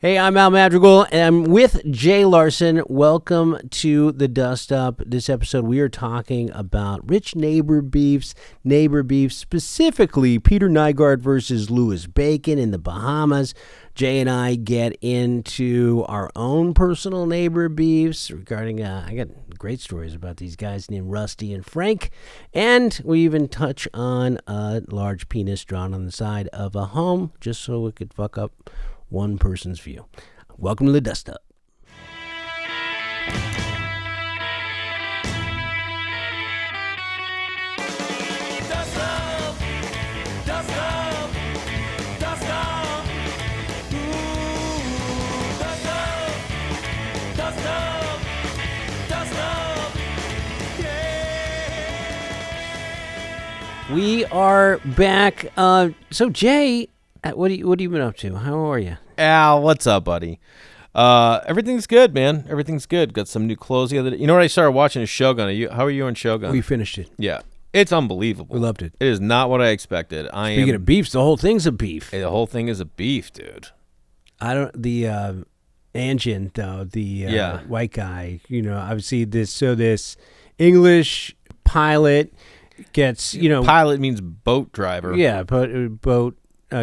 Hey, I'm Al Madrigal, and I'm with Jay Larson. Welcome to The Dust Up. This episode, we are talking about rich neighbor beefs, specifically Peter Nygard versus Louis Bacon in the Bahamas. Jay and I get into our own personal neighbor beefs regarding, I got great stories about these guys named Rusty and Frank, and we even touch on a large penis drawn on the side of a home just so it could fuck up one person's view. Welcome to The Dust Up. Dust up, dust up, dust up. Ooh, dust up, dust up, dust up. Yeah. We are back. So Jay, what have you been up to? How are you? Al, what's up, buddy? Everything's good, man. Everything's good. Got some new clothes the other day. You know what? I started watching is Shogun. How are you on Shogun? We finished it. Yeah. It's unbelievable. We loved it. It is not what I expected. Speaking of beefs, the whole thing's a beef. The whole thing is a beef, dude. The Anjin, though, the white guy, obviously this English pilot gets, Pilot means boat driver. Yeah, boat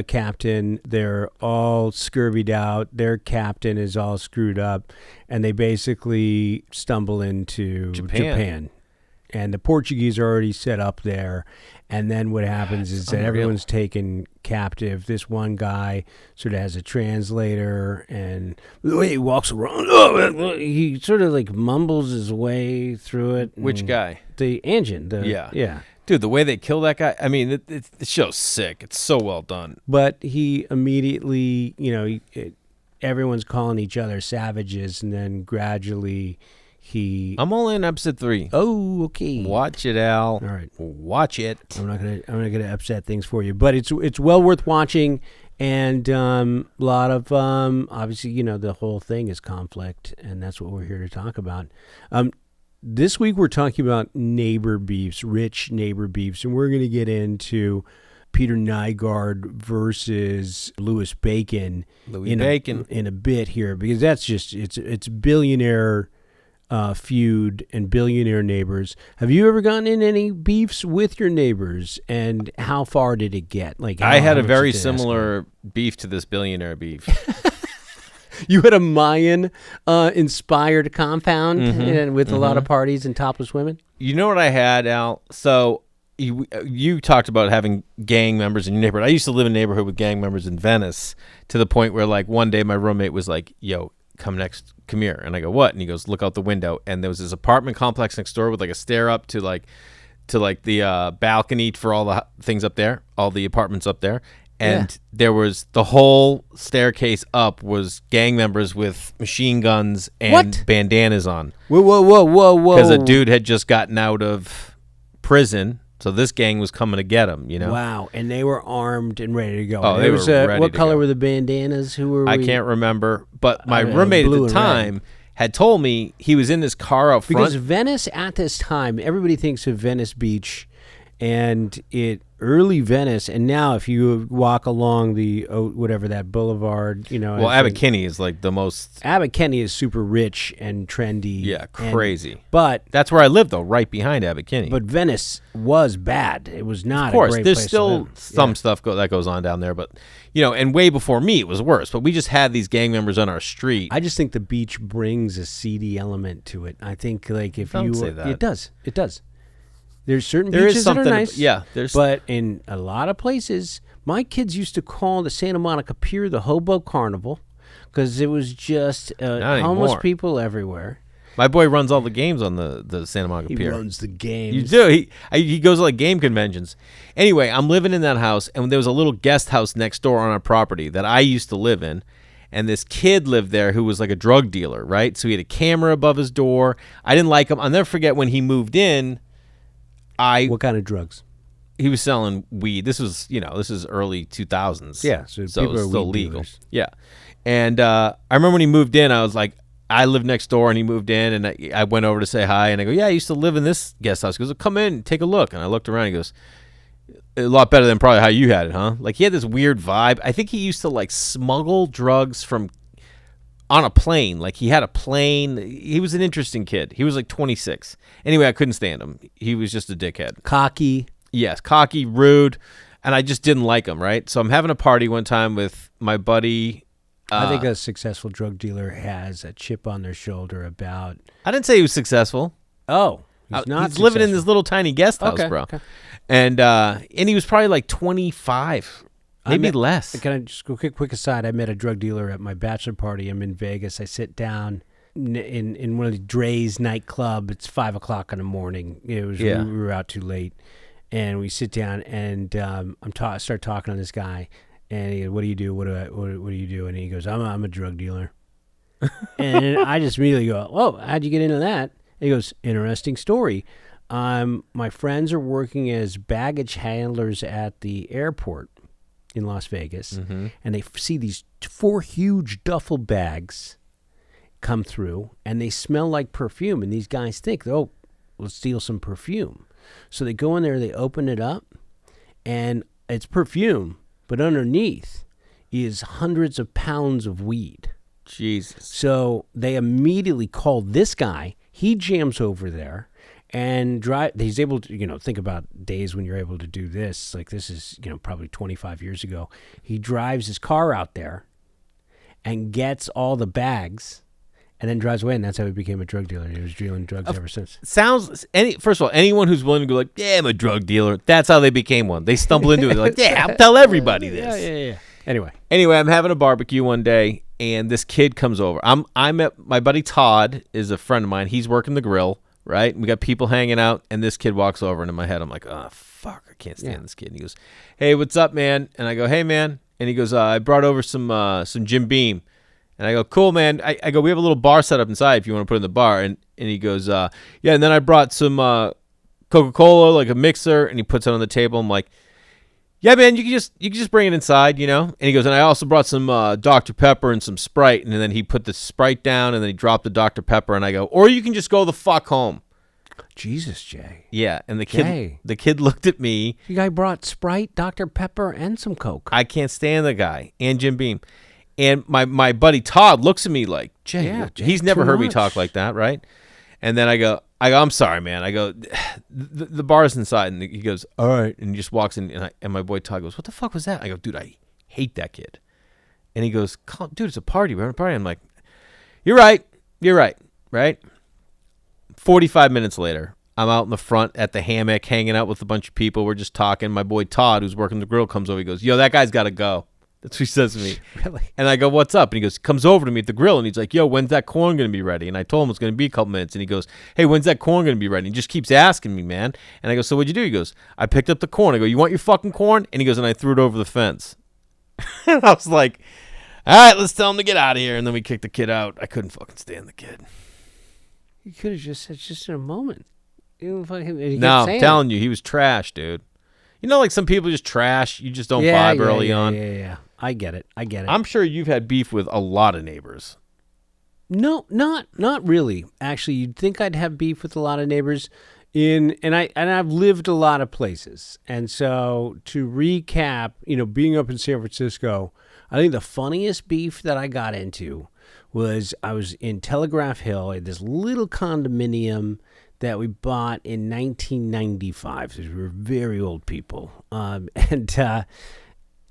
captain. They're all scurvied out. Their captain is all screwed up, and they basically stumble into Japan. And the Portuguese are already set up there. And then what happens is that everyone's taken captive. This one guy sort of has a translator, and the way he walks around, he sort of like mumbles his way through it. Which guy? The engine. Yeah. Dude, the way they kill that guy, I mean, the show's sick. It's so well done. But he immediately, everyone's calling each other savages, and then gradually I'm only in episode 3. Oh, okay. Watch it, Al. All right. Watch it. I'm not gonna upset things for you, but it's well worth watching, and a lot of obviously, the whole thing is conflict, and that's what we're here to talk about. This week we're talking about neighbor beefs, rich neighbor beefs, and we're going to get into Peter Nygard versus Louis Bacon in a bit here, because that's just it's billionaire feud and billionaire neighbors. Have you ever gotten in any beefs with your neighbors, and how far did it get? Like I had a very similar beef to this billionaire beef. You had a Mayan-inspired compound and with a lot of parties and topless women? You know what I had, Al? So you talked about having gang members in your neighborhood. I used to live in a neighborhood with gang members in Venice, to the point where, like, one day my roommate was like, yo, come here. And I go, what? And he goes, look out the window. And there was this apartment complex next door with like a stair up to the balcony for all the things up there, all the apartments up there. And there was the whole staircase up was gang members with machine guns and bandanas on. Whoa. Because a dude had just gotten out of prison. So this gang was coming to get him, Wow. And they were armed and ready to go. Oh, they were ready What to color go. were the bandanas? Who were we? I can't remember. But my roommate at the time had told me he was in this car out front. Because Venice at this time, everybody thinks of Venice Beach and early Venice, and now if you walk along the whatever that boulevard, Well, Abbot Kinney is like the most. Abbot Kinney is super rich and trendy. Yeah, crazy. But that's where I lived, though, right behind Abbot Kinney. But Venice was bad. It was not. Of course, a great there's place still to live. some stuff that goes on down there, but and way before me it was worse. But we just had these gang members on our street. I just think the beach brings a seedy element to it. I think like if Don't say that. It does. There's certain beaches that are nice. Yeah, but in a lot of places, my kids used to call the Santa Monica Pier the Hobo Carnival because it was just homeless people everywhere. My boy runs all the games on the Santa Monica Pier. He runs the games. You do. He goes to like game conventions. Anyway, I'm living in that house, and there was a little guest house next door on our property that I used to live in. And this kid lived there who was like a drug dealer, right? So he had a camera above his door. I didn't like him. I'll never forget when he moved in. What kind of drugs? He was selling weed. This was early 2000s. Yeah, so people it was are still weed legal. dealers. Yeah, and I remember when he moved in, I was like, I lived next door, and he moved in, and I went over to say hi, and I go, yeah, I used to live in this guest house. He goes, come in, take a look, and I looked around. He goes, a lot better than probably how you had it, huh? Like he had this weird vibe. I think he used to like smuggle drugs from on a plane. Like, he had a plane. He was an interesting kid. He was like 26. Anyway, I couldn't stand him. He was just a dickhead. Cocky. Yes, cocky, rude, and I just didn't like him, right? So I'm having a party one time with my buddy. I think a successful drug dealer has a chip on their shoulder about... I didn't say he was successful. Oh, he's not He's living in successful. this little tiny guest house, Okay, bro. okay. And he was probably like 25, maybe less. Can I just go quick aside? I met a drug dealer at my bachelor party. I'm in Vegas. I sit down in one of the Dre's nightclub. It's 5 o'clock in the morning. It was we were out too late, and we sit down and I start talking to this guy. And he goes, "What do you do? What do you do?" And he goes, "I'm a drug dealer." And I just immediately go, "Whoa, how'd you get into that?" And he goes, "Interesting story. My friends are working as baggage handlers at the airport in Las Vegas, and they see these 4 huge duffel bags come through, and they smell like perfume. And these guys think, oh, let's steal some perfume. So they go in there, they open it up, and it's perfume. But underneath is hundreds of pounds of weed. Jesus. So they immediately call this guy. He jams over there and he's able to, think about days when you're able to do this. Like, this is, probably 25 years ago. He drives his car out there and gets all the bags and then drives away. And that's how he became a drug dealer. He was dealing drugs ever since. First of all, anyone who's willing to go like, yeah, I'm a drug dealer, that's how they became one. They stumble into it. They're like, yeah, I'll tell everybody this. Yeah. Anyway, I'm having a barbecue one day, and this kid comes over. I'm at my buddy Todd is a friend of mine. He's working the grill, right? We got people hanging out, and this kid walks over, and in my head, I'm like, oh, fuck, I can't stand this kid. And he goes, hey, what's up, man? And I go, hey, man. And he goes, I brought over some Jim Beam. And I go, cool, man. I go, we have a little bar set up inside if you want to put it in the bar. And he goes, yeah. And then I brought some Coca-Cola, like a mixer, and he puts it on the table. I'm like, yeah, man, you can just bring it inside, And he goes, and I also brought some Dr. Pepper and some Sprite. And then he put the Sprite down, and then he dropped the Dr. Pepper. And I go, or you can just go the fuck home. Jesus, Jay. Yeah, and the kid looked at me. The guy brought Sprite, Dr. Pepper, and some Coke. I can't stand the guy, and Jim Beam. And my buddy Todd looks at me like, Jay, he's never heard me talk like that, right? And then I go, I'm sorry, man. I go, the bar's inside. And he goes, all right. And he just walks in, and my boy Todd goes, what the fuck was that? I go, dude, I hate that kid. And he goes, dude, it's a party. We're having a party. I'm like, you're right, right? 45 minutes later, I'm out in the front at the hammock hanging out with a bunch of people. We're just talking. My boy Todd, who's working the grill, comes over. He goes, yo, that guy's got to go. That's what he says to me. Really? And I go, what's up? And he comes over to me at the grill, and he's like, yo, when's that corn going to be ready? And I told him it's going to be a couple minutes. And he goes, hey, when's that corn going to be ready? And he just keeps asking me, man. And I go, so what'd you do? He goes, I picked up the corn. I go, you want your fucking corn? And he goes, and I threw it over the fence. And I was like, all right, let's tell him to get out of here. And then we kicked the kid out. I couldn't fucking stand the kid. You could have just said, just in a moment. No, I'm telling you, he was trash, dude. Like some people just trash. You just don't vibe early on. Yeah. I get it. I'm sure you've had beef with a lot of neighbors. No, not really. Actually, you'd think I'd have beef with a lot of neighbors. And I've lived a lot of places. And so to recap, being up in San Francisco, I think the funniest beef that I got into was I was in Telegraph Hill at this little condominium that we bought in 1995. So we were very old people.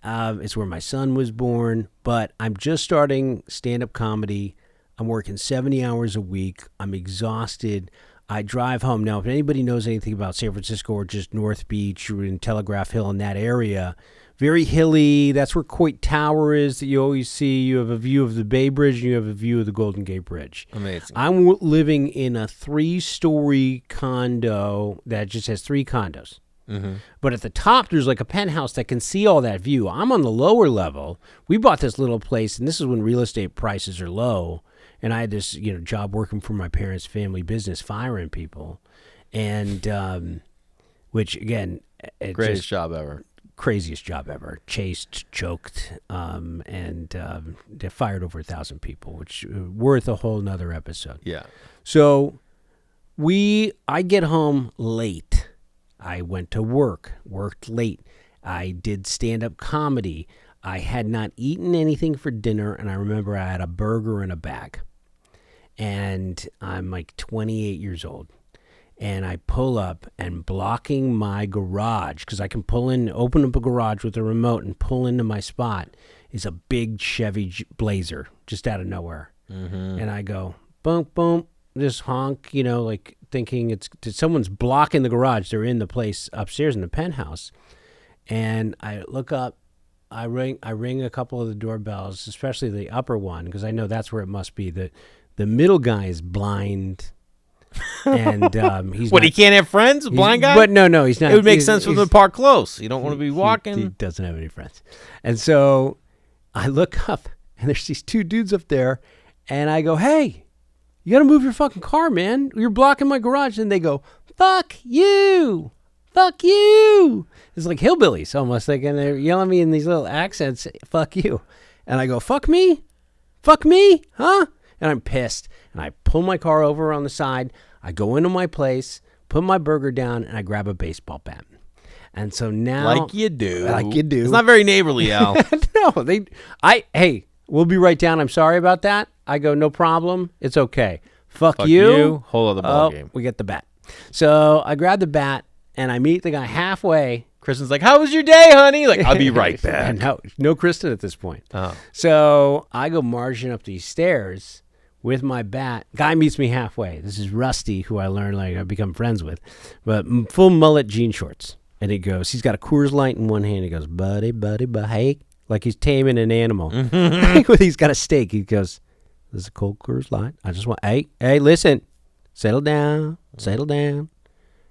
It's where my son was born, but I'm just starting stand-up comedy. I'm working 70 hours a week. I'm exhausted. I drive home. Now, if anybody knows anything about San Francisco or just North Beach or in Telegraph Hill in that area, very hilly. That's where Coit Tower is that you always see. You have a view of the Bay Bridge and you have a view of the Golden Gate Bridge. Amazing. I'm living in a 3-story condo that just has 3 condos. Mm-hmm. But at the top, there's like a penthouse that can see all that view. I'm on the lower level. We bought this little place, and this is when real estate prices are low. And I had this, job working for my parents' family business, firing people, and which again, greatest job ever, craziest job ever. Chased, choked, and they fired over 1,000 people, which worth a whole nother episode. Yeah. So I get home late. I went to work, worked late. I did stand-up comedy. I had not eaten anything for dinner, and I remember I had a burger in a bag. And I'm like 28 years old. And I pull up, and blocking my garage, because I can open up a garage with a remote and pull into my spot, is a big Chevy Blazer just out of nowhere. Mm-hmm. And I go, boom, boom, just honk, like thinking someone's blocking the garage. They're in the place upstairs in the penthouse. And I look up, I ring a couple of the doorbells, especially the upper one, because I know that's where it must be. The middle guy is blind. And he's he can't have friends, a blind guy? But no, he's not. It would make sense for them to park close. You don't want to be walking. He doesn't have any friends. And so I look up, and there's these two dudes up there, and I go, hey, you got to move your fucking car, man. You're blocking my garage. And they go, fuck you. Fuck you. It's like hillbillies almost. Like, and they're yelling at me in these little accents, fuck you. And I go, fuck me? Fuck me? Huh? And I'm pissed. And I pull my car over on the side. I go into my place, put my burger down, and I grab a baseball bat. And so now, like you do. It's not very neighborly, Al. No, hey, we'll be right down. I'm sorry about that. I go, no problem. It's okay. Fuck you. Whole other ball game. We get the bat. So I grab the bat, and I meet the guy halfway. Kristen's like, how was your day, honey? Like, I'll be right back. No Kristen at this point. Oh. So I go marching up these stairs with my bat. Guy meets me halfway. This is Rusty, who I learned, I've become friends with. But full mullet jean shorts. And he's got a Coors Light in one hand. He goes, buddy, hey. Like he's taming an animal. He's got a steak. He goes, this is a cold Coors Light. I just want, hey, listen. Settle down.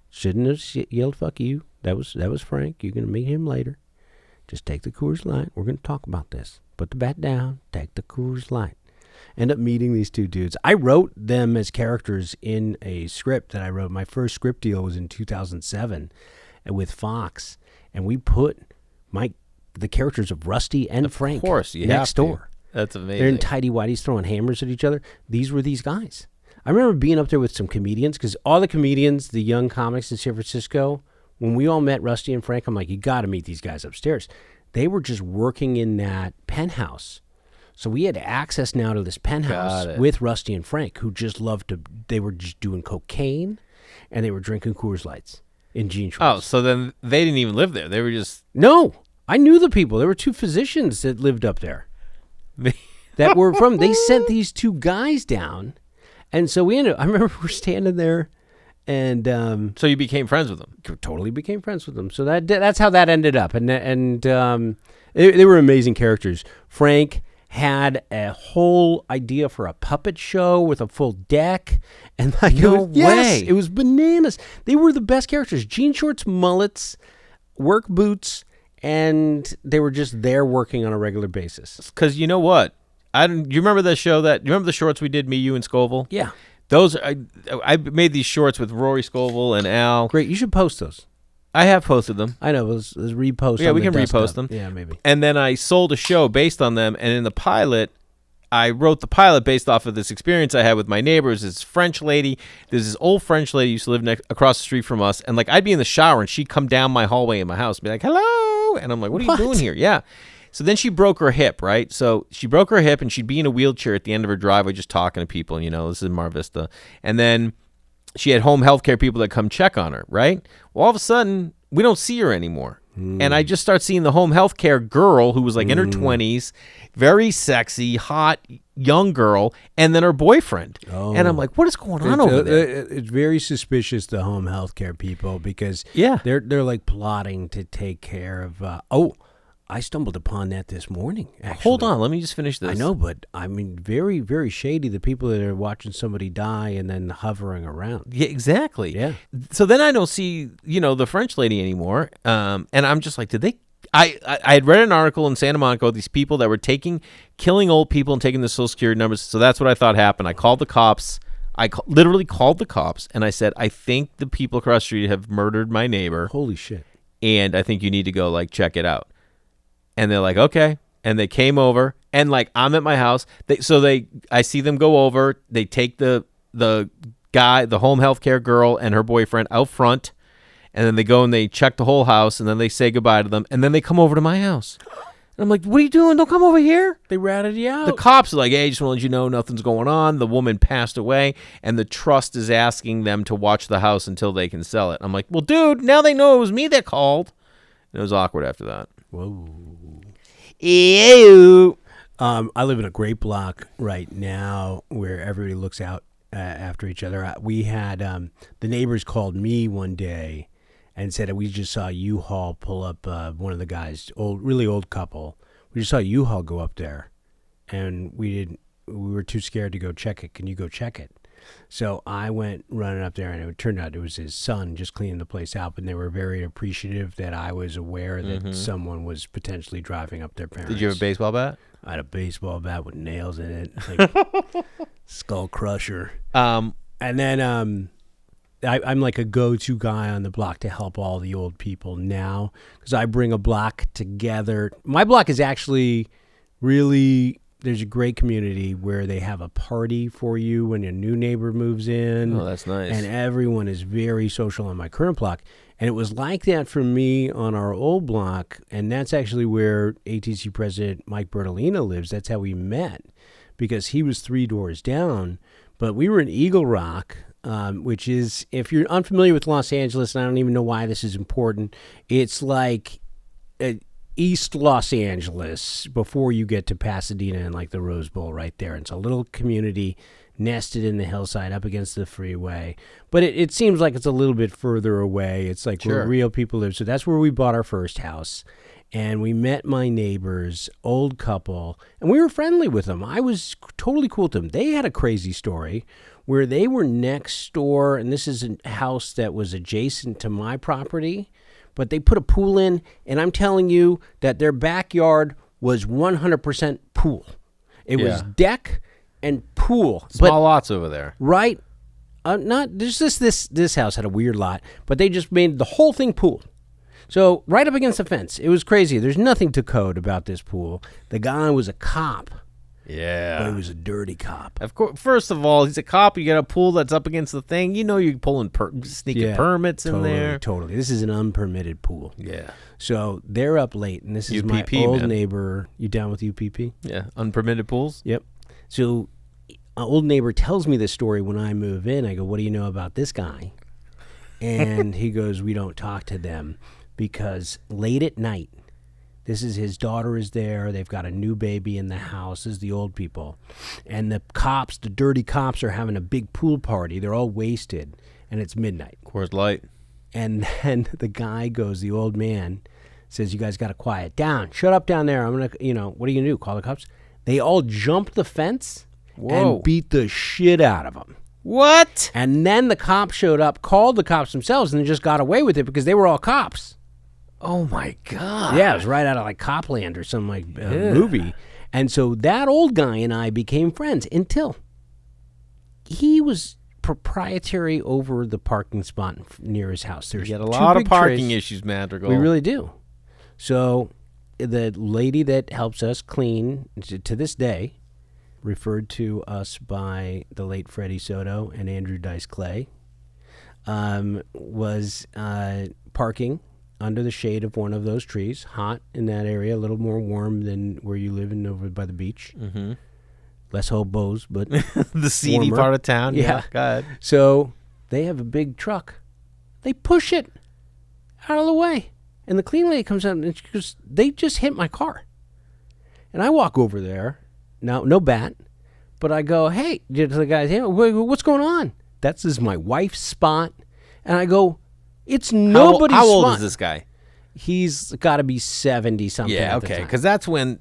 Shouldn't have yelled fuck you. That was Frank. You're going to meet him later. Just take the Coors Light. We're going to talk about this. Put the bat down. Take the Coors Light. End up meeting these two dudes. I wrote them as characters in a script that I wrote. My first script deal was in 2007 with Fox, and we put the characters of Rusty and Frank next door. That's amazing. They're in tighty-whities throwing hammers at each other. These were these guys. I remember being up there with some comedians, because all the comedians, the young comics in San Francisco, when we all met Rusty and Frank, I'm like, you got to meet these guys upstairs. They were just working in that penthouse. So we had access now to this penthouse with Rusty and Frank, who just they were just doing cocaine, and they were drinking Coors Lights in jean shorts. Oh, so then they didn't even live there. They were just... No, I knew the people. There were two physicians that lived up there that were from... They sent these two guys down, and so I remember we're standing there, and... so you became friends with them? Totally became friends with them. So that's how that ended up, and they were amazing characters. Frank had a whole idea for a puppet show with a full deck, and way. It was bananas. They were the best characters. Jean shorts, mullets, work boots, and they were just there working on a regular basis. Because you know what? You remember the show you remember the shorts we did, me, you, and Scoville? Yeah. Those I made these shorts with Rory Scoville and Al. Great. You should post those. I have posted them. I know. Let's repost. Yeah, we can repost them. Yeah, maybe. And then I sold a show based on them. And in the pilot, I wrote the pilot based off of this experience I had with my neighbors. This French lady. There's this old French lady who used to live across the street from us. And I'd be in the shower, and she'd come down my hallway in my house and be like, hello. And I'm like, what are you doing here? Yeah. So then she broke her hip, right? So she broke her hip, and she'd be in a wheelchair at the end of her driveway just talking to people. This is in Mar Vista. And then she had home health care people that come check on her, right? Well, all of a sudden, we don't see her anymore. And I just start seeing the home health care girl who was in her 20s, very sexy, hot, young girl, and then her boyfriend. Oh. And I'm like, what is going on over there? It's very suspicious, the home health care people, because they're plotting to take care of... I stumbled upon that this morning, actually. Hold on, let me just finish this. I know, but very, very shady, the people that are watching somebody die and then hovering around. Yeah, exactly. Yeah. So then I don't see, the French lady anymore. And I'm just like, did they... I had read an article in Santa Monica, these people that were killing old people and taking the Social Security numbers. So that's what I thought happened. I called the cops. Literally called the cops, and I said, I think the people across the street have murdered my neighbor. Holy shit. And I think you need to go, check it out. And they're like, okay. And they came over, and I'm at my house. I see them go over. They take the guy, the home health care girl and her boyfriend out front, and then they go and they check the whole house, and then they say goodbye to them, and then they come over to my house. And I'm like, what are you doing? Don't come over here. They ratted you out. The cops are like, hey, just want to let you know nothing's going on. The woman passed away, and the trust is asking them to watch the house until they can sell it. I'm like, well, dude, now they know it was me that called. And it was awkward after that. Whoa. Ew. I live in a great block right now where everybody looks out after each other. We had the neighbors called me one day and said we just saw a U-Haul pull up one of the guys, really old couple. We just saw a U-Haul go up there, and we were too scared to go check it. Can you go check it? So I went running up there, and it turned out it was his son just cleaning the place out, and they were very appreciative that I was aware that someone was potentially driving up their parents. Did you have a baseball bat? I had a baseball bat with nails in it, like Skull Crusher. And then I'm like a go-to guy on the block to help all the old people now because I bring a block together. My block is actually really, there's a great community where they have a party for you when a new neighbor moves in. Oh, that's nice. And everyone is very social on my current block. And it was like that for me on our old block, and that's actually where ATC President Mike Bertolino lives. That's how we met, because he was 3 doors down. But we were in Eagle Rock, which is, if you're unfamiliar with Los Angeles, and I don't even know why this is important, it's like East Los Angeles before you get to Pasadena and like the Rose Bowl right there. It's a little community nested in the hillside up against the freeway. But it seems like it's a little bit further away. It's like where real people live. So that's where we bought our first house. And we met my neighbors, old couple, and we were friendly with them. I was totally cool with them. They had a crazy story where they were next door, and this is a house that was adjacent to my property, but they put a pool in, and I'm telling you that their backyard was 100% pool. It was deck and pool. Small lots over there. Right? There's this house had a weird lot, but they just made the whole thing pool. So right up against the fence. It was crazy. There's nothing to code about this pool. The guy was a cop. Yeah. But he was a dirty cop. Of course. First of all, he's a cop. You got a pool that's up against the thing. You know you're pulling sneaking permits in there. Totally. This is an unpermitted pool. Yeah. So they're up late, and this is UPP, my old man. neighbor. You down with UPP? Yeah. Unpermitted pools? Yep. So an old neighbor tells me this story when I move in. I go, what do you know about this guy? And he goes, we don't talk to them. Because late at night, his daughter is there. They've got a new baby in the house. This is the old people. And the cops, the dirty cops, are having a big pool party. They're all wasted. And it's midnight. Coors Light. And then the guy goes, the old man says, you guys got to quiet down. Shut up down there. I'm going to, what are you going to do? Call the cops? They all jumped the fence and beat the shit out of them. What? And then the cops showed up, called the cops themselves, and they just got away with it because they were all cops. Oh, my God. Yeah, it was right out of like Copland or some like movie. And so that old guy and I became friends until he was proprietary over the parking spot near his house. There's You got a lot of parking issues, Madrigal. We really do. So the lady that helps us clean, to this day, referred to us by the late Freddie Soto and Andrew Dice Clay, was parking under the shade of one of those trees, hot in that area, a little more warm than where you live in over by the beach. Mm-hmm. Less hobos, but the seedy warmer. part of town. Yeah. Go ahead. So they have a big truck. They push it out of the way. And the clean lady comes out and she goes, they just hit my car. And I walk over there. Now, no bat. But I go, hey, to the guys, hey, what's going on? This is my wife's spot. And I go, it's nobody's spot. How old is this guy? He's got to be 70-something. Yeah, okay, because that's when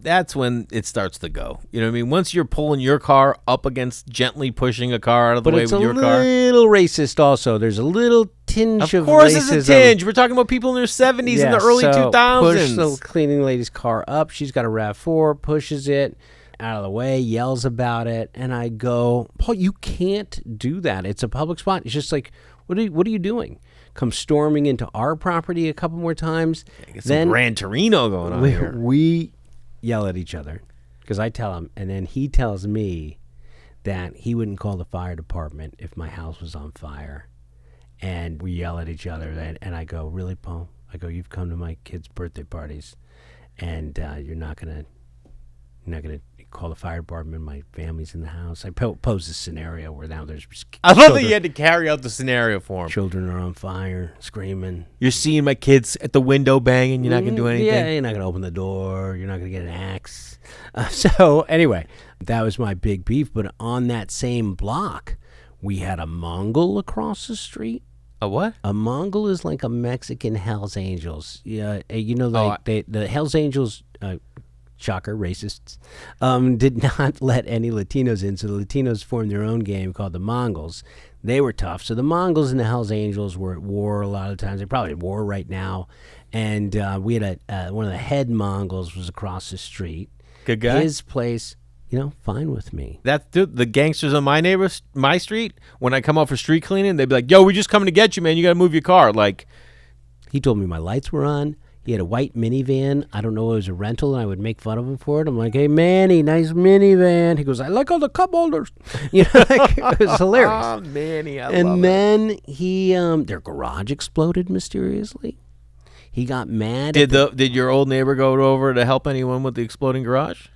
it starts to go. You know what I mean? Once you're pulling your car up against gently pushing a car out of the way with your car. But it's a little racist also. There's a little tinge of racism. Of course it's a tinge. We're talking about people in their 70s in the early 2000s. Push the cleaning lady's car up. She's got a RAV4, pushes it out of the way, yells about it, and I go, Paul, you can't do that. It's a public spot. It's just like, what are you doing? Come storming into our property a couple more times. Get some Gran Torino going on here. We yell at each other because I tell him, and then he tells me that he wouldn't call the fire department if my house was on fire. And we yell at each other, and I go, really, Paul? I go, you've come to my kids' birthday parties. and you're not gonna call the fire department. My family's in the house. I posed a scenario where now there's I love that you had to carry out the scenario for him. children are on fire, screaming. You're seeing my kids at the window banging. You're not going to do anything. Yeah, you're not gonna open the door. You're not gonna get an axe. So anyway, that was my big beef. But on that same block, we had a Mongol across the street. A what? A Mongol is like a Mexican Hells Angels. Yeah, you know, like the Hells Angels. Shocker, racists, did not let any Latinos in, so the Latinos formed their own game called the Mongols. They were tough, so the Mongols and the Hells Angels were at war a lot of times. They're probably at war right now, and we had one of the head Mongols was across the street. Good guy? His place, fine with me. That's the gangsters on my street. When I come out for street cleaning, they'd be like, "Yo, we just coming to get you, man. You got to move your car." Like, he told me my lights were on. He had a white minivan. I don't know, it was a rental, and I would make fun of him for it. I'm like, "Hey, Manny, nice minivan." He goes, "I like all the cup holders." It was hilarious. oh, Manny, I love And it. then he, their garage exploded mysteriously. He got mad. Did your old neighbor go over to help anyone with the exploding garage?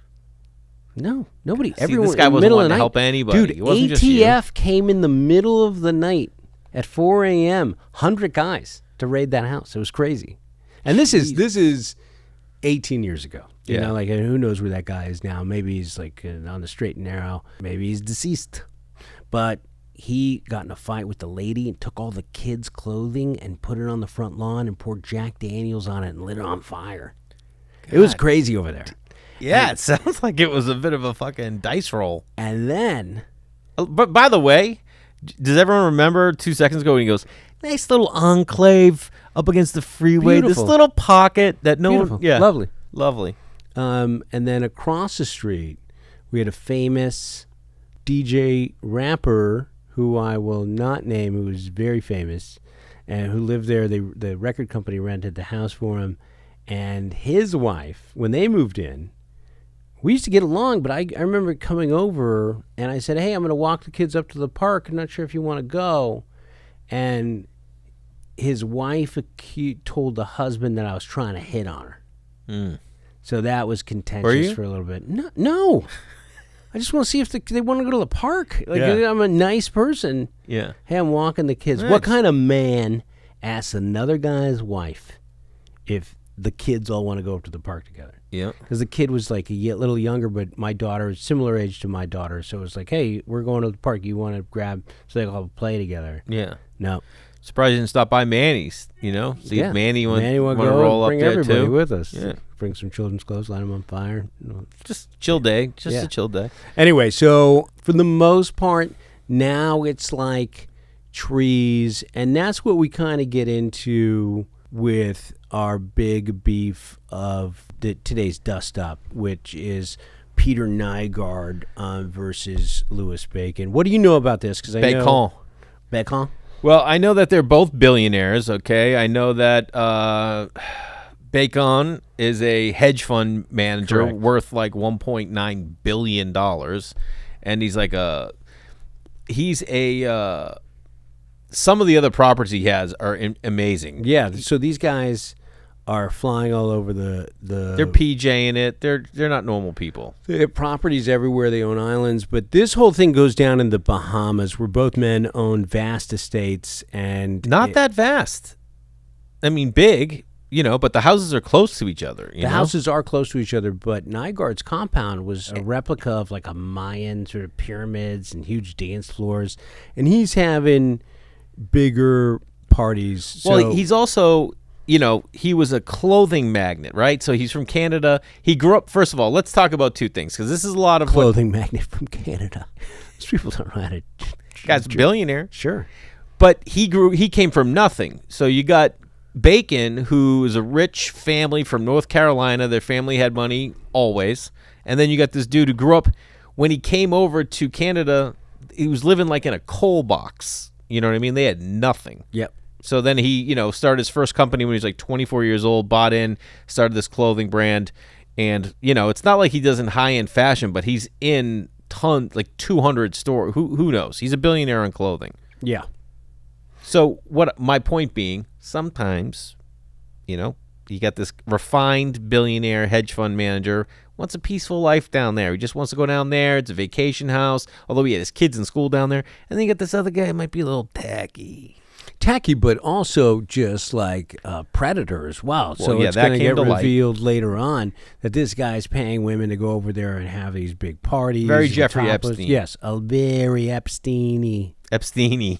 No, nobody. See, Everyone. this guy in the wasn't middle of wanting the to night. help anybody. Dude, It wasn't just you. ATF came in the middle of the night at 4 a.m. 100 guys to raid that house. It was crazy. And this is 18 years ago. You know, like, and who knows where that guy is now? Maybe he's like on the straight and narrow. Maybe he's deceased. But he got in a fight with the lady and took all the kids' clothing and put it on the front lawn and poured Jack Daniels on it and lit it on fire. It was crazy over there. Yeah, it sounds like it was a bit of a fucking dice roll. And then, But by the way, does everyone remember 2 seconds ago when he goes, "Nice little enclave up against the freeway, Beautiful. this little pocket that no beautiful, one, yeah, lovely. And then across the street, we had a famous DJ rapper who I will not name, who was very famous, and who lived there. The record company rented the house for him, and his wife, when they moved in, we used to get along, but I remember coming over, and I said, "Hey, I'm going to walk the kids up to the park. I'm not sure if you want to go." And his wife told the husband that I was trying to hit on her. So that was contentious for a little bit. No. I just want to see if they want to go to the park. Like, I'm a nice person. Yeah. Hey, I'm walking the kids. Nice. What kind of man asks another guy's wife if the kids all want to go up to the park together? Yeah. Because the kid was like a little younger, but my daughter is similar age to my daughter. So it was like, "Hey, we're going to the park. You want to grab so they can all play together?" Yeah. No. Surprised you didn't stop by Manny's, See if Manny want to go roll up bring there everybody too. with us. Yeah. Bring some children's clothes, light them on fire. Just chill day. Just Yeah. a chill day. Anyway, so for the most part, now it's like trees, and that's what we kind of get into with our big beef of today's Dust Up, which is Peter Nygard versus Louis Bacon. What do you know about this? Because I know Bacon. Well, I know that they're both billionaires, okay? I know that Bacon is a hedge fund manager Correct. worth like $1.9 billion. And some of the other properties he has are amazing. Yeah, so these guys are flying all over the They're PJing it. They're not normal people. They have properties everywhere. They own islands. But this whole thing goes down in the Bahamas, where both men own vast estates. And Not that vast. I mean, big, but the houses are close to each other. The houses are close to each other, but Nygard's compound was a replica of like a Mayan sort of pyramids and huge dance floors. And he's having bigger parties. Well, he's also... he was a clothing magnate, right? So he's from Canada. He grew up, first of all, let's talk about two things, because this is a lot of clothing magnate from Canada. These people don't know how to... Guy's a billionaire. Sure. But he came from nothing. So you got Bacon, who is a rich family from North Carolina. Their family had money always. And then you got this dude who grew up, when he came over to Canada, he was living like in a coal box. You know what I mean? They had nothing. Yep. So then he, started his first company when he was like 24 years old, bought in, started this clothing brand. And, it's not like he does in high-end fashion, but he's in like 200 stores. Who knows? He's a billionaire in clothing. Yeah. So what my point being, sometimes, You got this refined billionaire hedge fund manager, wants a peaceful life down there. He just wants to go down there. It's a vacation house, although he had his kids in school down there. And then you got this other guy who might be a little tacky. Tacky, but also just like a predator as well. So yeah, it's that going to came get to light. revealed later on that this guy's paying women to go over there and have these big parties. Very and Jeffrey topless. Epstein. Yes, a very Epstein-y. Epstein-y.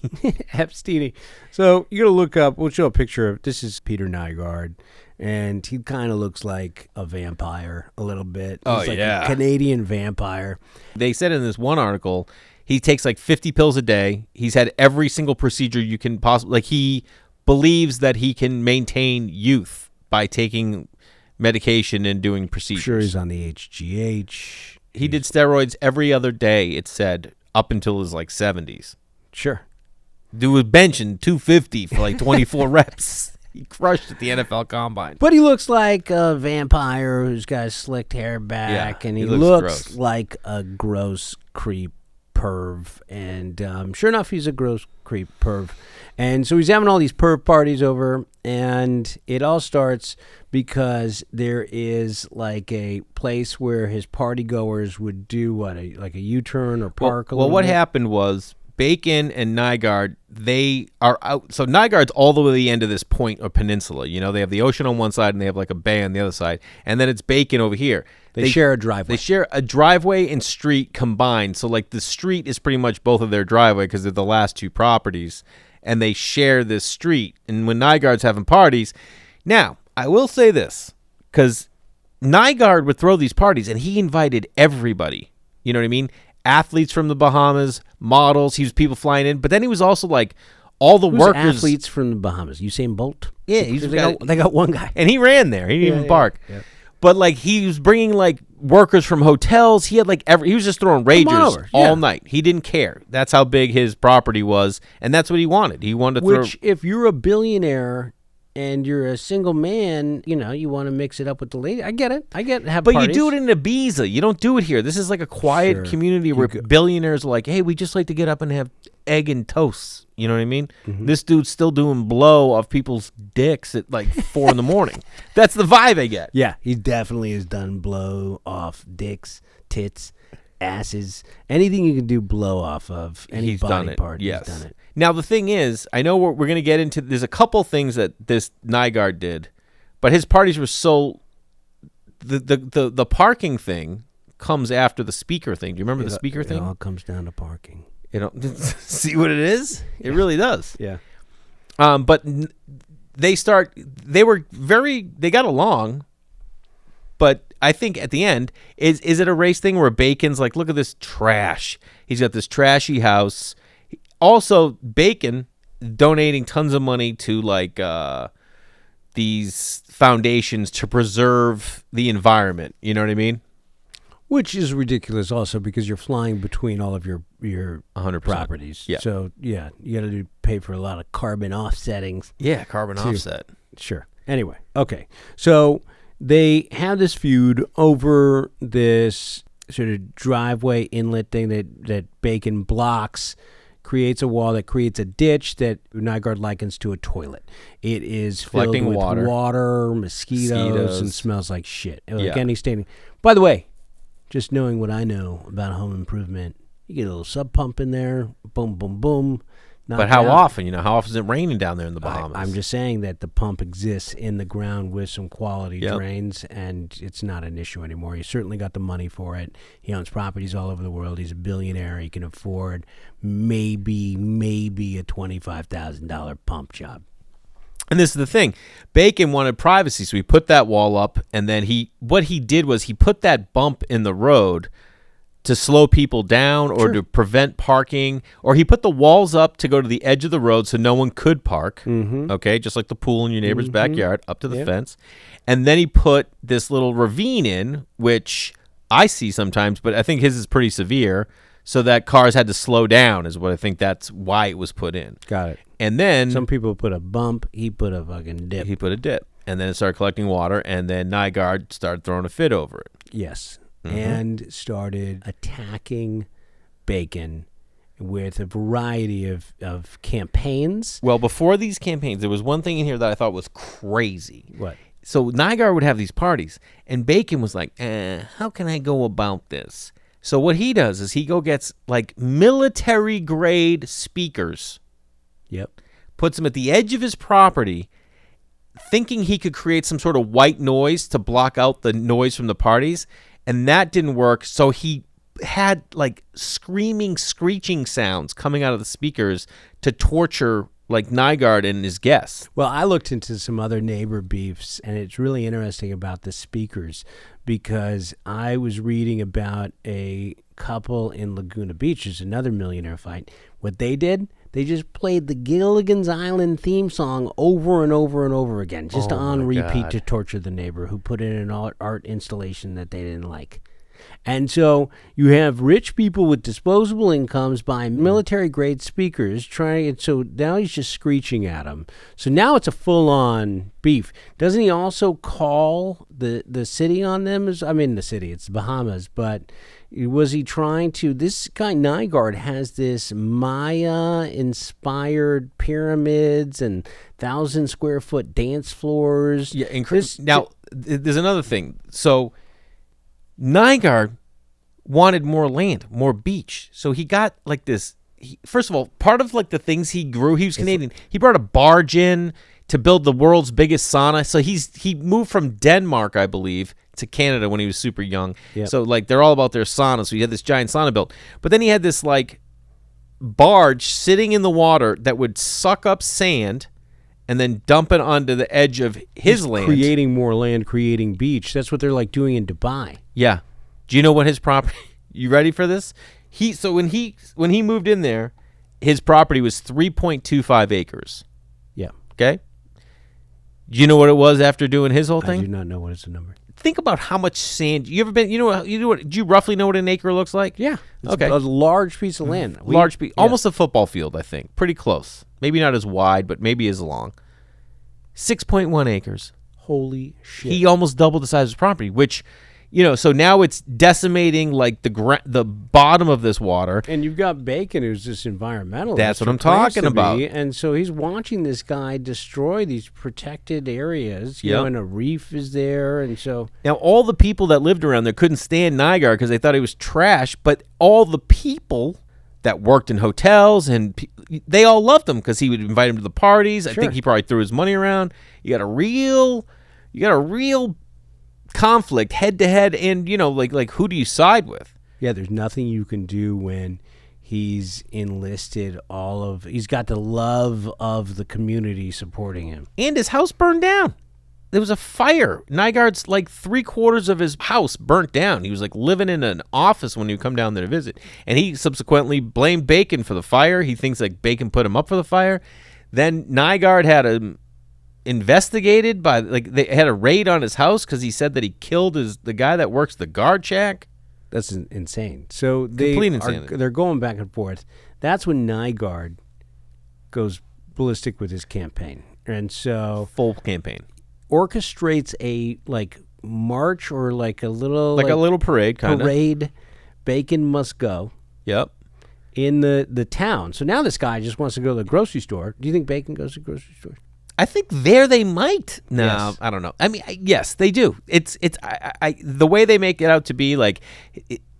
Epstein-y. So you're going to look up, we'll show a picture of, this is Peter Nygard, and he kind of looks like a vampire a little bit. Oh, He's like yeah. a Canadian vampire. They said in this one article, he takes like 50 pills a day. He's had every single procedure you can possibly, like he believes that he can maintain youth by taking medication and doing procedures. Sure, he's on the HGH. He did steroids every other day, it said, up until his like 70s. Sure. Dude was benching 250 for like 24 reps. He crushed at the NFL Combine. But he looks like a vampire who's got his slicked hair back, Yeah, and he he looks looks gross. like a gross creep perv. And sure enough, he's a gross creep perv. And so he's having all these perv parties over, and it all starts because there is like a place where his party goers would do what, like a U-turn or park. Well, what happened was Bacon and Nygard, they are out. So Nygard's all the way to the end of this point or peninsula. You know, they have the ocean on one side and they have like a bay on the other side. And then it's Bacon over here. They share a driveway. They share a driveway and street combined. So like the street is pretty much both of their driveway because they're the last two properties. And they share this street. And when Nygard's having parties, now I will say this, because Nygard would throw these parties and he invited everybody. You know what I mean? Athletes from the Bahamas, models. He was people flying in, but then he was also like all the Who's workers. athletes from the Bahamas? Usain Bolt? Yeah, he's they got one guy. and he ran there. He didn't even yeah, bark. yeah. But like he was bringing like workers from hotels. He had like he was just throwing ragers over, yeah. all night. He didn't care. That's how big his property was, and that's what he wanted. He wanted to Which, throw. if you're a billionaire and you're a single man, you know, you want to mix it up with the lady. I get it. Have But parties. you do it in Ibiza. You don't do it here. This is like a quiet Sure. community where billionaires are like, hey, we just like to get up and have egg and toast. You know what I mean? Mm-hmm. This dude's still doing blow off people's dicks at like 4 a.m. That's the vibe I get. Yeah, he definitely has done blow off dicks, tits, asses, anything you can do blow off of. Any He's body done it. part, Yes. he's done it. Now the thing is, I know we're going to get into. There's a couple things that this Nygard did, but his parties were so. The parking thing comes after the speaker thing. Do you remember the speaker It thing? all comes down to parking. You know, see what it is? It really does. Yeah. But they got along, but I think at the end, is it a race thing where Bacon's like, look at this trash. He's got this trashy house. Also, Bacon donating tons of money to like these foundations to preserve the environment. You know what I mean? Which is ridiculous also because you're flying between all of your 100%. properties. Yeah. So, yeah, you got to pay for a lot of carbon offsettings. Yeah, carbon offset. Sure. Anyway, okay. So they have this feud over this sort of driveway inlet thing that Bacon blocks, creates a wall that creates a ditch that Nygard likens to a toilet. It is filled Collecting with water. mosquitoes, and smells like shit. Like Yeah. any standing. By the way, just knowing what I know about home improvement, you get a little sub pump in there, boom, boom, boom. But how often? You know, how often is it raining down there in the Bahamas? I'm just saying that the pump exists in the ground with some quality Yep. drains, and it's not an issue anymore. He certainly got the money for it. He owns properties all over the world. He's a billionaire. He can afford maybe a $25,000 pump job. And this is the thing. Bacon wanted privacy, so he put that wall up, and then what he did was he put that bump in the road to slow people down or to prevent parking, or he put the walls up to go to the edge of the road so no one could park, okay, just like the pool in your neighbor's backyard, up to the fence. And then he put this little ravine in, which I see sometimes, but I think his is pretty severe, so that cars had to slow down is what I think that's why it was put in. Got it. And then Some people put a bump. He put a fucking dip. he put a dip, and then it started collecting water, and then Nygard started throwing a fit over it. Yes. And started attacking Bacon with a variety of campaigns. Well, before these campaigns, there was one thing in here that I thought was crazy. What? So Nygard would have these parties, and Bacon was like, how can I go about this? So what he does is he gets like military grade speakers, Yep. puts them at the edge of his property, thinking he could create some sort of white noise to block out the noise from the parties, and that didn't work. So he had like screaming, screeching sounds coming out of the speakers to torture like Nygard and his guests. Well, I looked into some other neighbor beefs, and it's really interesting about the speakers because I was reading about a couple in Laguna Beach. There's another millionaire fight. What they did, they just played the Gilligan's Island theme song over and over and over again, just on repeat God. to torture the neighbor who put in an art installation that they didn't like. And so you have rich people with disposable incomes buying military-grade speakers, and so now he's just screeching at them. So now it's a full-on beef. Doesn't he also call the city on them? The city, it's the Bahamas, but was he trying to... This guy Nygard has this Maya-inspired pyramids and 1,000-square-foot dance floors. Yeah, now, there's another thing. So Nygard wanted more land, more beach. So he got like this. First of all, part of like the things he grew, he was Canadian. He brought a barge in to build the world's biggest sauna. So he moved from Denmark, I believe, to Canada when he was super young. Yep. So like they're all about their sauna. So he had this giant sauna built. But then he had this like barge sitting in the water that would suck up sand and then dump it onto the edge of his land. Creating more land, creating beach. That's what they're like doing in Dubai. Yeah. Do you know what his property? You ready for this? When he moved in there, his property was 3.25 acres. Yeah. Okay. Do you know what it was after doing his whole I thing? do not know what is the number. Think about how much sand. You ever been? Do you roughly know what an acre looks like? Yeah. It's Okay. a large piece of land. Large piece, almost a football field, I think. Pretty close. Maybe not as wide, but maybe as long. 6.1 acres. Holy shit. He almost doubled the size of his property, which, so now it's decimating like the bottom of this water. And you've got Bacon, who's this environmentalist. That's what who I'm claims talking to be, about. And so he's watching this guy destroy these protected areas. You Yep. know, and a reef is there. And so Now, all the people that lived around there couldn't stand Nygard because they thought he was trash, but all the people that worked in hotels and they all loved him because he would invite him to the parties. I Sure. think he probably threw his money around. You got a real conflict head to head, and like who do you side with? yeah, there's nothing you can do when he's enlisted he's got the love of the community supporting him. And his house burned down. There was a fire. Nygard's like 3/4 of his house burnt down. He was like living in an office when he would come down there to visit. And he subsequently blamed Bacon for the fire. He thinks like Bacon put him up for the fire. Then Nygard had him investigated by they had a raid on his house because he said that he killed the guy that works the guard shack. That's insane. So Complete insanity. they're going back and forth. That's when Nygard goes ballistic with his campaign. And so Full campaign. orchestrates a march or a little Like a little parade kind of. parade. Bacon must go Yep. in the town. So now this guy just wants to go to the grocery store. Do you think Bacon goes to the grocery store? I think there they might. No, Yes. I don't know. I mean, yes, they do. It's the way they make it out to be like,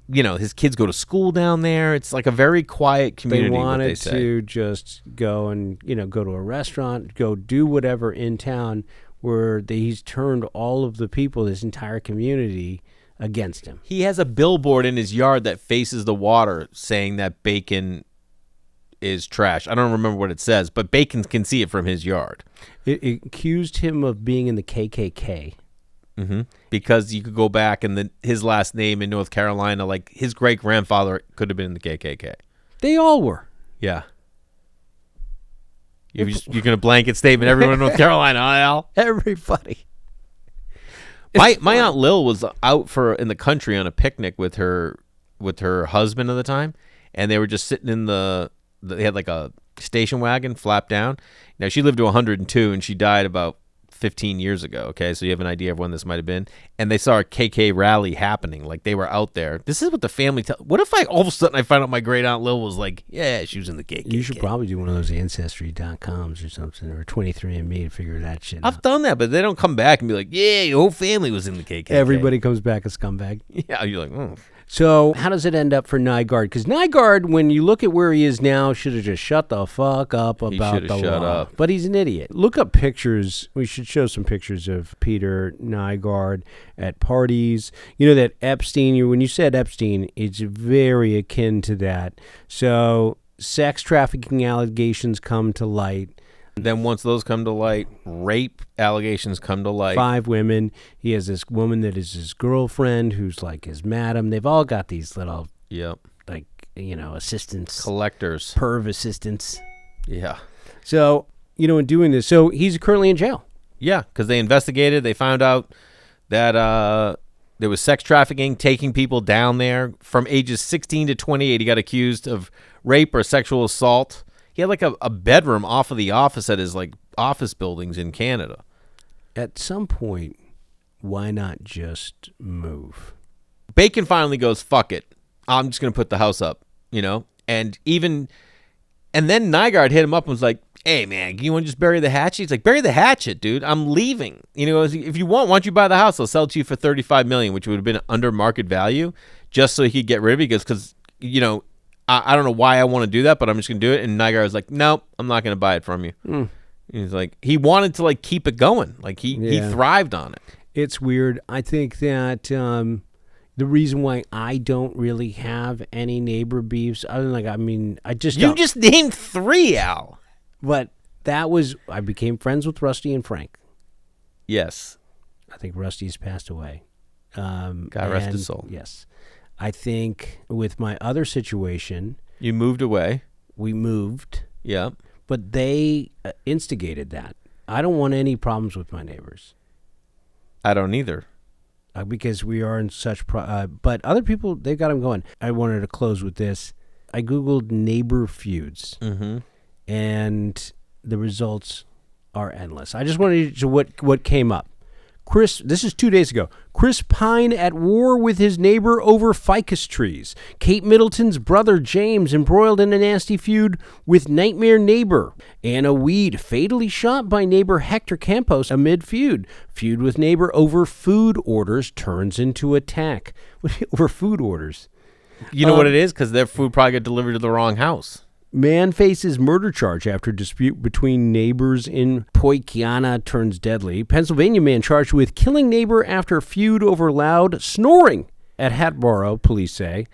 his kids go to school down there. It's like a very quiet community. They what wanted say. to just go and go to a restaurant, go do whatever in town where he's turned all of the people, this entire community, against him. He has a billboard in his yard that faces the water saying that Bacon is trash. I don't remember what it says, but Bacon can see it from his yard. It accused him of being in the KKK. Mm-hmm. Because you could go back and his last name in North Carolina, like his great grandfather could have been in the KKK. They all were. Yeah. You're going to blanket statement everyone in North Carolina, huh, Al? Everybody. My Aunt Lil was out in the country on a picnic with her husband at the time, and they were just sitting in they had like a station wagon flap down. Now she lived to 102 and she died about 15 years ago. Okay, so you have an idea of when this might have been. and they saw a KK rally happening. Like, they were out there. This is what the family what if all of a sudden I find out my great aunt Lil was like, yeah, she was in the KKK. You should probably do one of those Ancestry.coms or something, or 23andMe to figure that shit out. I've done that, but they don't come back and be like, yeah, your whole family was in the KKK. Everybody comes back a scumbag. Yeah, you're like, oh. So how does it end up for Nygard? Because Nygard, when you look at where he is now, should have just shut the fuck up about the shut law. up. But he's an idiot. Look up pictures. We should show some pictures of Peter Nygard at parties. You know that Epstein, when you said Epstein, it's very akin to that. So sex trafficking allegations come to light. Then once those come to light, rape allegations come to light. 5 women. He has this woman that is his girlfriend who's like his madam. They've all got these little, like, assistants. Collectors. Perv assistants. Yeah. So, in doing this, so he's currently in jail. Yeah, because they investigated. They found out that there was sex trafficking, taking people down there. From ages 16 to 28, he got accused of rape or sexual assault. He had like a bedroom off of the office at his like office buildings in Canada. At some point, why not just move? Bacon finally goes, fuck it. I'm just going to put the house up, and then Nygard hit him up and was like, hey man, you want to just bury the hatchet? He's like, bury the hatchet, dude. I'm leaving. If you want, why don't you buy the house? I'll sell it to you for $35 million, which would have been under market value, just so he could get rid of it. Because I don't know why I want to do that, but I'm just going to do it. And Nygard was like, nope, I'm not going to buy it from you. He's like, he wanted to like keep it going. Like he thrived on it. It's weird. I think that the reason why I don't really have any neighbor beefs, other than I just You just named 3, Al. But I became friends with Rusty and Frank. Yes. I think Rusty's passed away. God rest his soul. Yes. I think with my other situation, you moved away. We moved. Yeah. But they instigated that. I don't want any problems with my neighbors. I don't either. Because we are in such but other people, they've got them going. I wanted to close with this. I Googled neighbor feuds. Mm-hmm. And the results are endless. I just wanted to what came up. This is 2 days ago. Chris Pine at war with his neighbor over ficus trees. Kate Middleton's brother James embroiled in a nasty feud with nightmare neighbor. Anna Weed fatally shot by neighbor Hector Campos amid feud. Feud with neighbor over food orders turns into attack. Over food orders. You know what it is? Because their food probably got delivered to the wrong house. Man faces murder charge after dispute between neighbors in Poikiana turns deadly. Pennsylvania man charged with killing neighbor after feud over loud snoring at Hatboro, police say.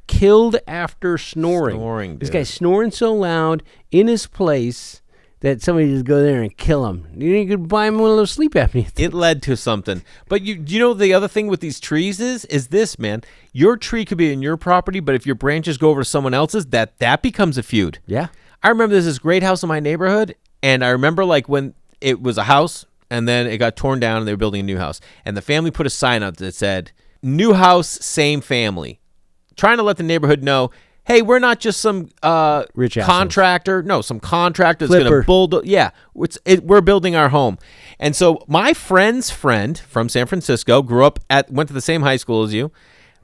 Killed after snoring. This guy's snoring so loud in his place that somebody just go there and kill him. You could buy him one of those sleep apnea things. It led to something. But you know the other thing with these trees is this, man. Your tree could be in your property, but if your branches go over to someone else's, that becomes a feud. Yeah. I remember there's this great house in my neighborhood, and I remember like when it was a house, and then it got torn down, and they were building a new house. And the family put a sign up that said, new house, same family. Trying to let the neighborhood know, hey, we're not just some rich contractor. No, some contractor that's going to bulldoze. Yeah, we're building our home. And so my friend's friend from San Francisco went to the same high school as you.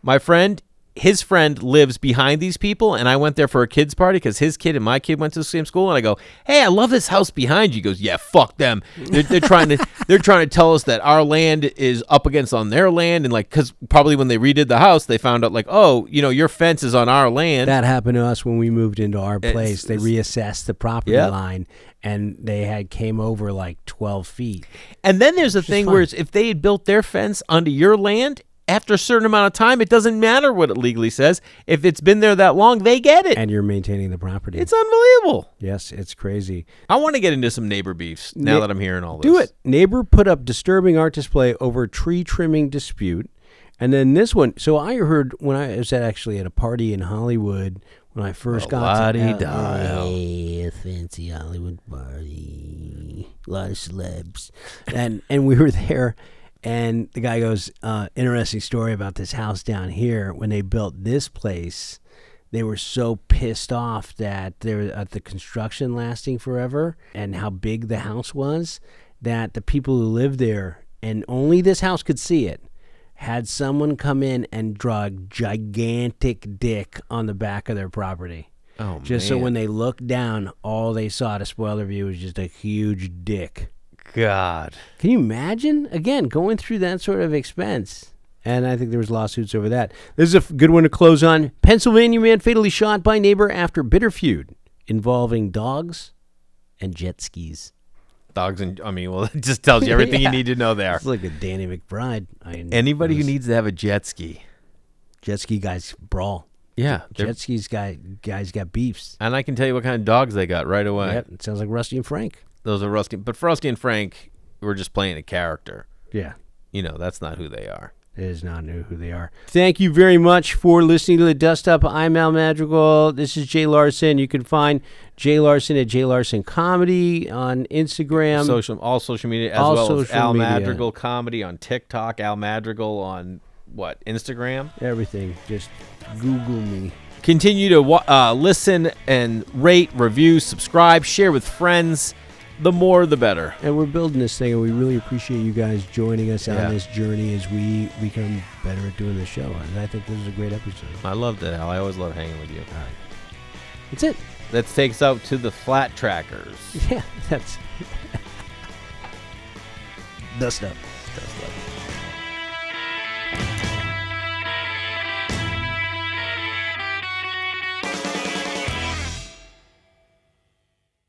My friend, his friend lives behind these people, and I went there for a kid's party because his kid and my kid went to the same school. And I go, hey, I love this house behind you. He goes, yeah, fuck them. They're trying to tell us that our land is up against on their land, and like because probably when they redid the house, they found out like, oh, your fence is on our land. That happened to us when we moved into our place. They reassessed the property line, and they came over like 12 feet. And then there's a thing where if they had built their fence onto your land, after a certain amount of time, it doesn't matter what it legally says. If it's been there that long, they get it. And you're maintaining the property. It's unbelievable. Yes, it's crazy. I want to get into some neighbor beefs now that I'm hearing all this. Do it. Neighbor put up disturbing art display over tree trimming dispute. And then this one. So I heard when I was at a party in Hollywood when I first got to LA, a fancy Hollywood party, a lot of celebs. and we were there. And the guy goes, interesting story about this house down here. When they built this place, they were so pissed off that the construction lasting forever and how big the house was, that the people who lived there, and only this house could see it, had someone come in and draw a gigantic dick on the back of their property. Oh, just so when they looked down, all they saw to spoil their view was just a huge dick. God. Can you imagine? Again, going through that sort of expense. And I think there was lawsuits over that. This is a good one to close on. Pennsylvania man fatally shot by neighbor after bitter feud involving dogs and jet skis. Dogs and, I mean, well, it just tells you everything you need to know there. It's like a Danny McBride. Anybody who needs to have a jet ski. Jet ski guys brawl. Yeah. Jet skis guys got beefs. And I can tell you what kind of dogs they got right away. Yep, it sounds like Rusty and Frank. Those are Rusty. But for Rusty and Frank, we're just playing a character. Yeah. That's not who they are. It is not new who they are. Thank you very much for listening to The Dust Up. I'm Al Madrigal. This is Jay Larson. You can find Jay Larson at Jay Larson Comedy on Instagram. All social media, as well as Al Madrigal Comedy on TikTok, Al Madrigal on, Instagram? Everything. Just Google me. Continue to listen and rate, review, subscribe, share with friends. The more, the better. And we're building this thing, and we really appreciate you guys joining us on this journey as we become better at doing the show. And I think this is a great episode. I loved it, Al. I always love hanging with you. All right. That's it. That takes out to the flat trackers. Yeah, that's... Dust Up. Dust Up.